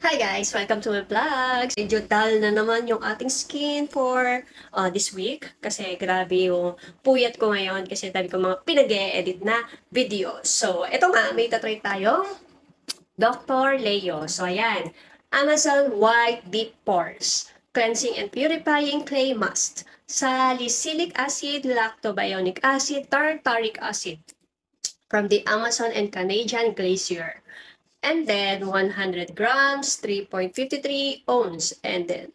Hi guys! Welcome to my vlog! Medyo dull na naman yung ating skin for this week kasi grabe yung puyat ko ngayon kasi dami ko mga pinag-e-edit na video. So, ito nga, may tatry tayong Dr. Leo. So, ayan. Amazon White Deep Pores Cleansing and Purifying Clay Mask. Salicylic acid, lactobionic acid, tartaric acid from the Amazon and Canadian Glacier. And then 100 grams, 3.53 ounce. And then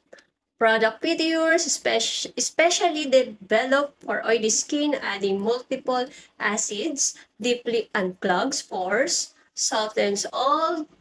product videos, especially developed for oily skin, adding multiple acids, deeply unclogs pores, softens all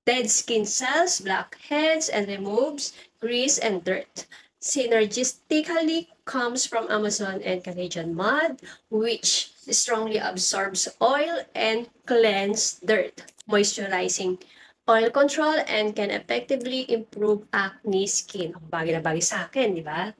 dead skin cells, blackheads, and removes grease and dirt. Synergistically comes from Amazon and Canadian mud, which strongly absorbs oil and cleanse dirt, moisturizing oil control, and can effectively improve acne skin. Bagay na bagay sa akin, di ba?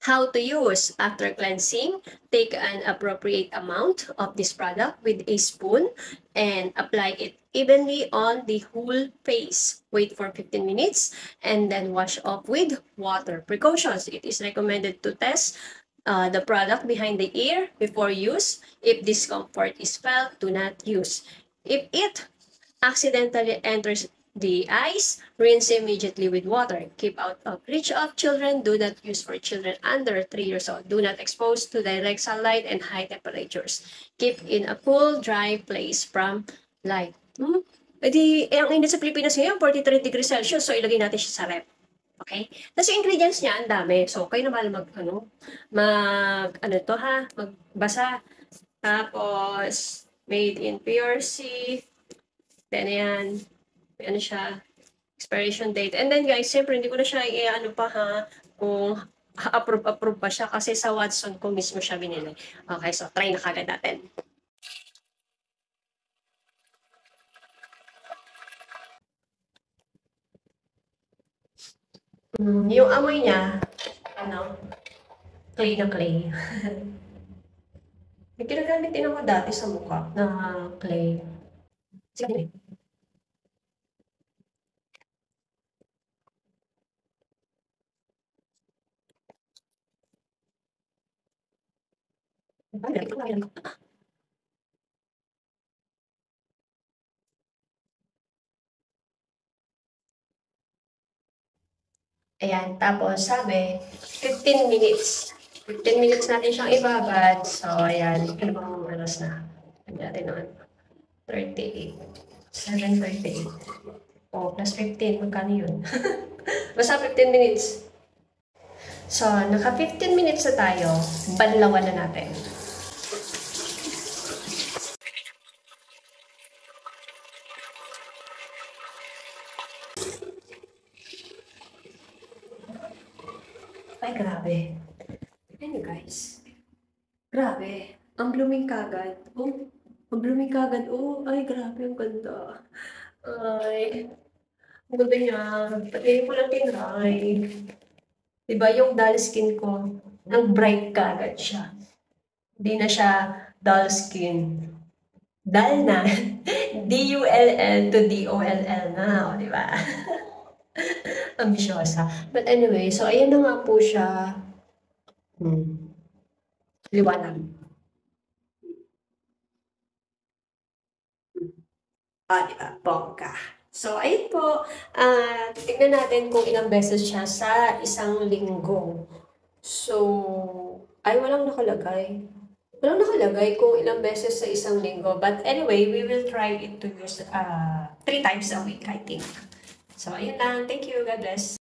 How to use. After cleansing, take an appropriate amount of this product with a spoon and apply it evenly on the whole face. Wait for 15 minutes and then wash off with water. Precautions. It is recommended to test the product behind the ear before use. If discomfort is felt, do not use. If it accidentally enters the eyes, rinse immediately with water. Keep out of reach of children. Do not use for children under 3 years old. Do not expose to direct sunlight and high temperatures. Keep in a cool, dry place from light. Ang init sa Pilipinas ngayon, 43 degrees Celsius. So, ilagay natin siya sa rep. Okay? Tapos yung ingredients niya, ang dami. So, kayo naman magbasa. Tapos, made in PRC. Then, ayan. May ano siya, expiration date. And then guys, siyempre hindi ko na siya kung approve pa siya kasi sa Watson ko mismo siya binili. Okay, so try na kagad natin. Yung amoy niya, clay na clay. May ginagamit din ako dati sa mukha na clay. Sige din. Ayan, tapos sabi, 15 minutes. 15 minutes natin siyang ibabad. So, ayan, ano bang oras na? Natin naman. 38. 7:38. Oh, plus 15. Magkano yun? Basta 15 minutes. So, naka 15 minutes na tayo. Banlawan na natin. Ay, grabe. Ayun guys. Grabe. Ang blooming kagad. Oh, ang blooming kagad. Oh, ay, grabe. Ang ganda. Ay, ang ganda niya. Pati ko lang tinry. Diba yung dull skin ko, ang bright kagad siya. Hindi na siya dull skin. Dull na. D-U-L-L to D-O-L-L na. O, diba? Ambisyosa. But anyway, so ayan na nga po siya. Liwanag. Diba? Bongga. So, ayun po. Tignan natin kung ilang beses siya sa isang linggo. So, ay walang nakalagay. Walang nakalagay kung ilang beses sa isang linggo. But anyway, we will try it to use 3 times a week, I think. So, ayun lang. Thank you. God bless.